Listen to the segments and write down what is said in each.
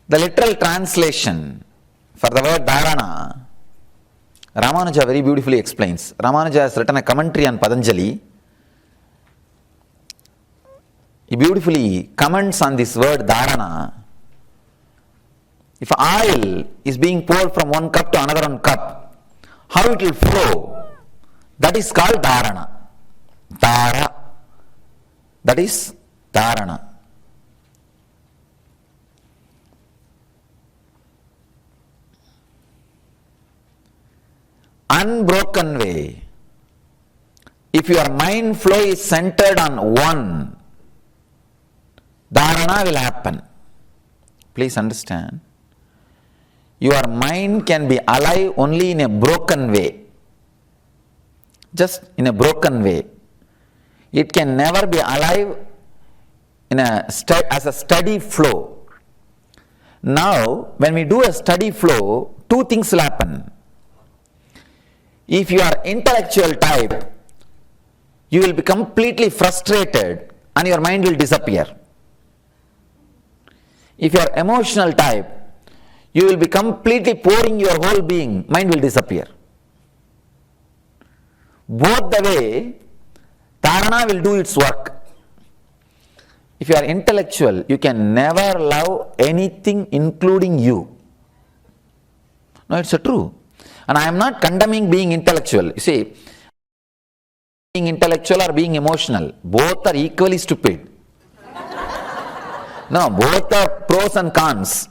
The literal translation for the word dharana, Ramanuja very beautifully explains. Ramanuja has written a commentary on Patanjali. He beautifully comments on this word dharana. If oil is being poured from one cup to another one cup, how it will flow, that is called dharana. Dhara. That is dharana. Unbroken way. If your mind flow is centered on one, dharana will happen. Please understand. Your mind can be alive only in a broken way. Just in a broken way. It can never be alive in as a steady flow. Now, when we do a steady flow, two things will happen. If you are intellectual type, you will be completely frustrated and your mind will disappear. If you are emotional type, you will be completely pouring your whole being, mind will disappear. Both the way, dharana will do its work. If you are intellectual, you can never love anything including you. No, it's true. And I am not condemning being intellectual. You see, being intellectual or being emotional, both are equally stupid. No, both are pros and cons.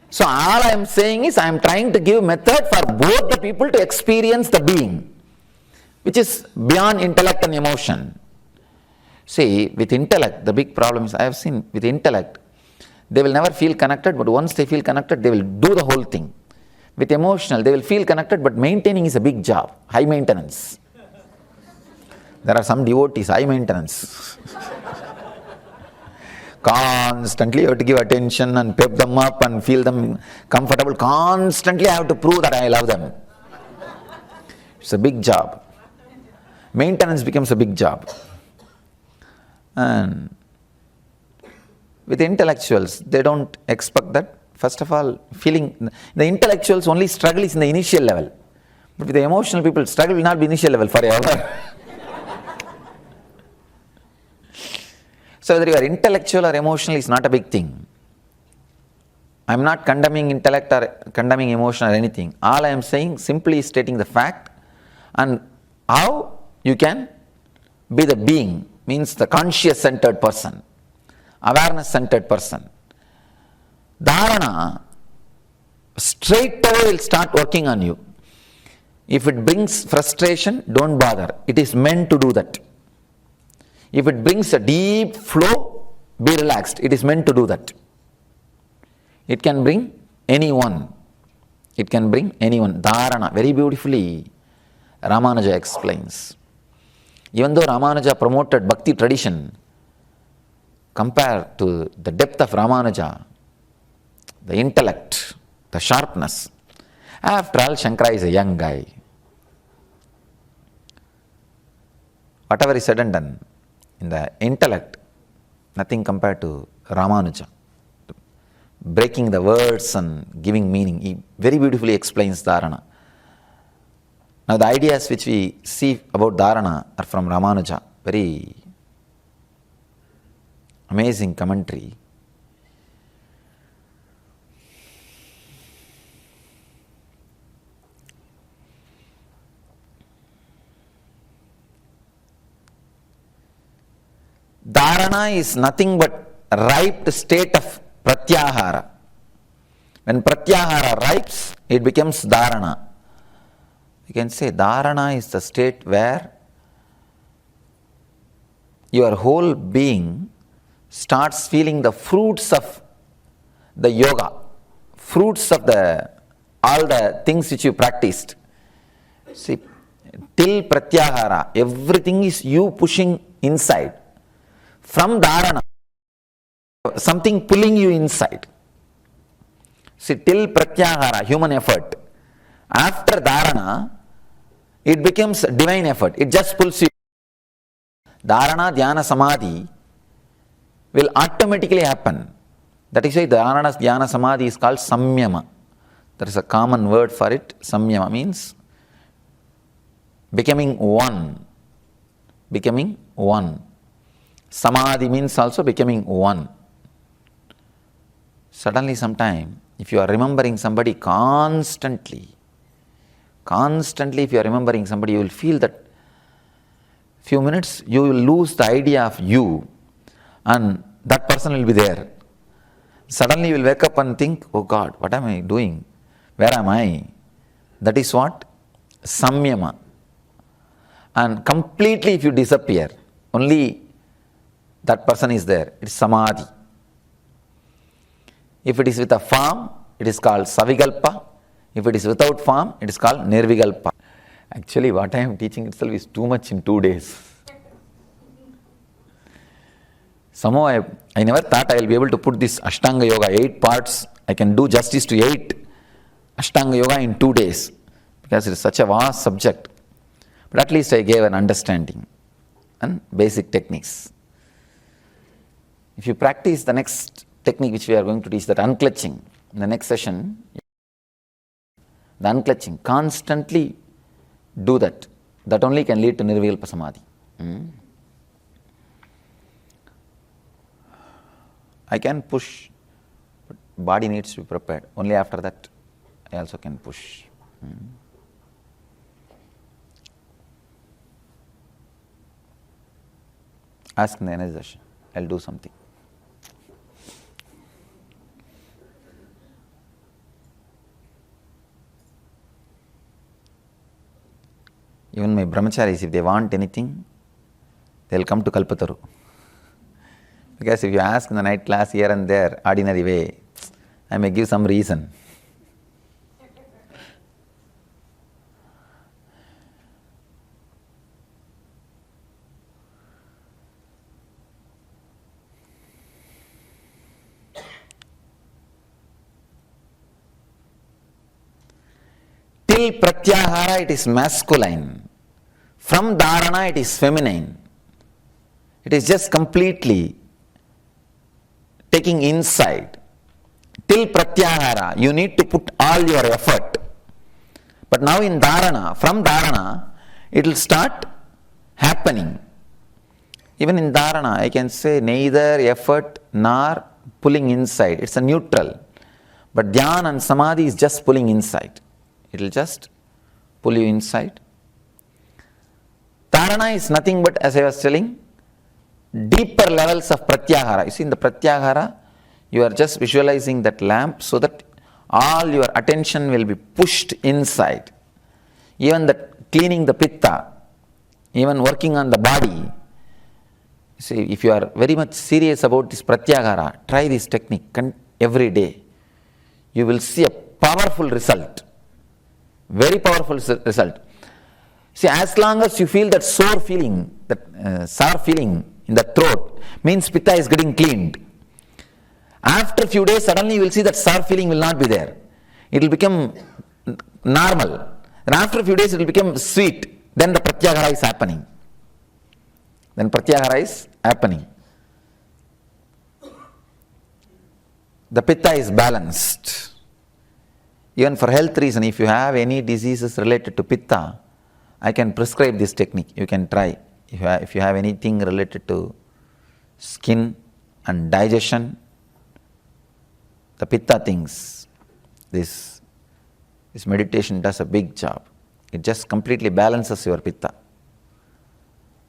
So all I am saying is I am trying to give method for both the people to experience the being, which is beyond intellect and emotion. See, with intellect, the big problem is I have seen with intellect, they will never feel connected, but once they feel connected, they will do the whole thing. With emotional, they will feel connected, but maintaining is a big job, high maintenance. There are some devotees, high maintenance. Constantly you have to give attention and pep them up and feel them comfortable. Constantly I have to prove that I love them. It's a big job. Maintenance becomes a big job. And with intellectuals, they don't expect that. First of all, feeling, the intellectuals only struggle is in the initial level. But with the emotional people, struggle will not be initial level forever. So whether you are intellectual or emotional is not a big thing. I am not condemning intellect or condemning emotion or anything. All I am saying, simply stating the fact and how you can be the being, means the conscious centered person, awareness centered person. Dharana straight away will start working on you. If it brings frustration, don't bother. It is meant to do that. If it brings a deep flow, be relaxed. It is meant to do that. It can bring anyone. It can bring anyone. Dharana, very beautifully, Ramanuja explains. Even though Ramanuja promoted Bhakti tradition, compared to the depth of Ramanuja, the intellect, the sharpness. After all, Shankara is a young guy. Whatever is said and done, in the intellect, nothing compared to Ramanuja. Breaking the words and giving meaning. He very beautifully explains dharana. Now the ideas which we see about dharana are from Ramanuja. Very amazing commentary. Dharana is nothing but ripe state of pratyahara. When pratyahara ripes, it becomes dharana. You can say dharana is the state where your whole being starts feeling the fruits of the yoga, fruits of all the things which you practiced. See, till pratyahara, everything is you pushing inside. From dharana, something pulling you inside. See, till pratyahara, human effort. After dharana, it becomes divine effort. It just pulls you. Dharana, dhyana, samadhi will automatically happen. That is why the Dharana, Dhyana, Samadhi is called Samyama. There is a common word for it. Samyama means becoming one. Becoming one. Samadhi means also becoming one. Suddenly sometime, if you are remembering somebody constantly if you are remembering somebody, you will feel that few minutes you will lose the idea of you and that person will be there. Suddenly you will wake up and think, oh God, what am I doing? Where am I? That is what? Samyama. And completely if you disappear, only that person is there. It's Samadhi. If it is with a form, it is called Savikalpa. If it is without form, it is called Nirvikalpa. Actually, what I am teaching itself is too much in 2 days. Somehow I never thought I will be able to put this Ashtanga Yoga, 8 parts. I can do justice to 8 Ashtanga Yoga in 2 days because it is such a vast subject. But at least I gave an understanding and basic techniques. If you practice the next technique which we are going to teach, that unclutching, in the next session, the unclutching, constantly do that. That only can lead to Nirvikalpa Samadhi. I can push, but body needs to be prepared. Only after that, I also can push. Ask in the energy session. I'll do something. Even my brahmacharis, if they want anything, they'll come to Kalpataru. Because if you ask in the night class here and there, ordinary way, I may give some reason. Till pratyahara it is masculine. From dharana it is feminine. It is just completely taking inside. Till pratyahara you need to put all your effort. But now in dharana, from dharana it will start happening. Even in dharana I can say neither effort nor pulling inside. It's a neutral. But dhyana and samadhi is just pulling inside. It will just pull you inside. Dharana is nothing but, as I was telling, deeper levels of pratyahara. You see, in the pratyahara, you are just visualizing that lamp so that all your attention will be pushed inside. Even that cleaning the pitta, even working on the body. See, if you are very much serious about this pratyahara, try this technique every day. You will see a powerful result. Very powerful result. See, as long as you feel that sore feeling, that sour feeling in the throat, means pitta is getting cleaned. After a few days, suddenly you will see that sour feeling will not be there. It will become normal. And after a few days, it will become sweet. Then the pratyahara is happening. The pitta is balanced. Even for health reason, if you have any diseases related to pitta, I can prescribe this technique. You can try. If you have anything related to skin and digestion, the pitta things, this meditation does a big job. It just completely balances your pitta.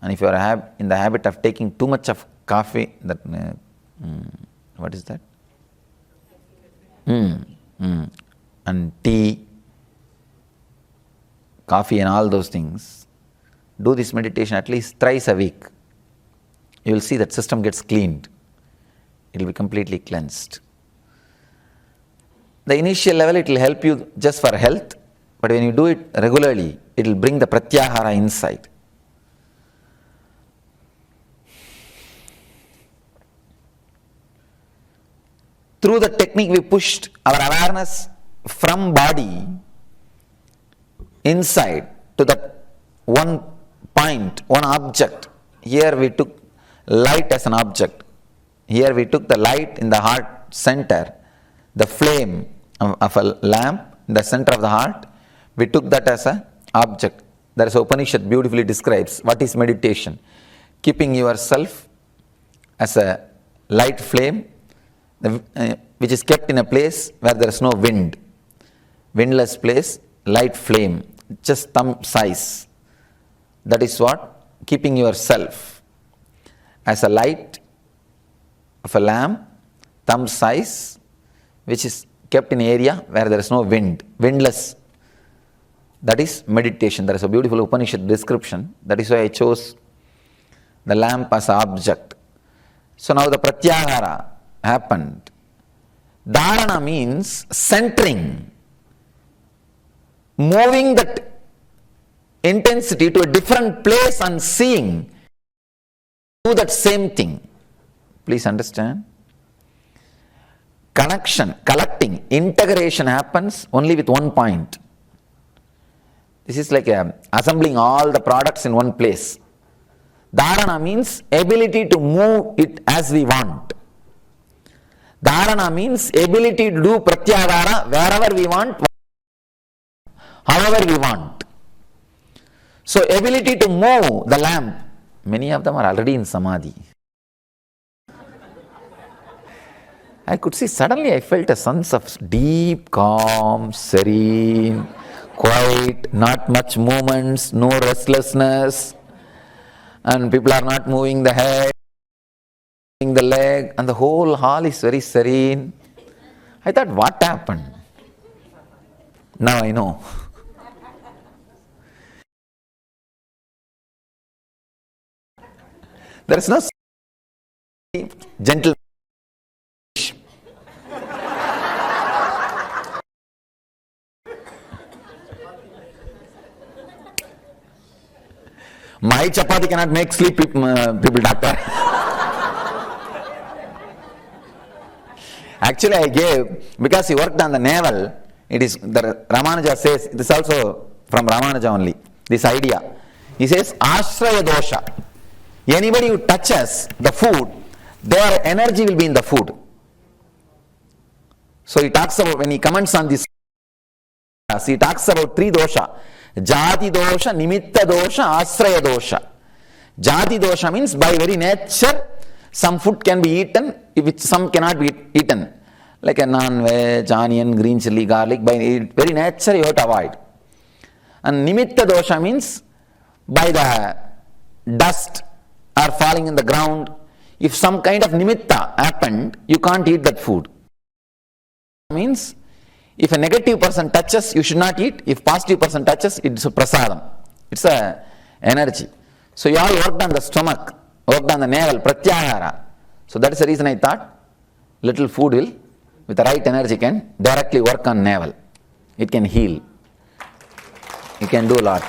And if you are in the habit of taking too much of coffee, what is that? And tea, coffee and all those things, do this meditation at least thrice a week. You will see that system gets cleaned. It will be completely cleansed. The initial level, it will help you just for health, but when you do it regularly, it will bring the pratyahara inside. Through the technique, we pushed our awareness from body inside to that one point, one object. Here we took light as an object. Here we took the light in the heart center, the flame of a lamp in the center of the heart, we took that as an object. There is Upanishad beautifully describes what is meditation. Keeping yourself as a light flame, which is kept in a place where there is no wind. Windless place, light flame, just thumb size. That is what? Keeping yourself as a light of a lamp, thumb size, which is kept in an area where there is no wind, windless. That is meditation. There is a beautiful Upanishad description. That is why I chose the lamp as an object. So now the pratyahara happened. Dharana means centering, moving that intensity to a different place and seeing. Do that same thing. Please understand. Connection, collecting, integration happens only with one point. This is like assembling all the products in one place. Dharana means ability to move it as we want. Dharana means ability to do pratyahara wherever we want, however we want. So ability to move the lamp. Many of them are already in samadhi. I could see, suddenly I felt a sense of deep calm, serene, quiet, not much movements, no restlessness, and people are not moving the head, moving the leg, and the whole hall is very serene. I thought, what happened? Now I know. There is no gentle. My chapati cannot make sleep people, doctor. Actually, I gave, because he worked on the navel, it is, the Ramanuja says, this is also from Ramanuja only, this idea. He says, Ashraya dosha. Anybody who touches the food, their energy will be in the food. So he talks about, when he comments on this, he talks about three dosha. Jati dosha, nimitta dosha, asraya dosha. Jati dosha means by very nature, some food can be eaten, which some cannot be eaten. Like a non-veg, onion, green chili, garlic, by very nature you have to avoid. And nimitta dosha means by the dust or falling in the ground, if some kind of nimitta happened, you can't eat that food. Means if a negative person touches, you should not eat. If positive person touches, it's a prasadam. It's a energy. So you all worked on the stomach, worked on the navel, pratyahara. So that is the reason I thought little food will, with the right energy, can directly work on navel. It can heal. It can do a lot.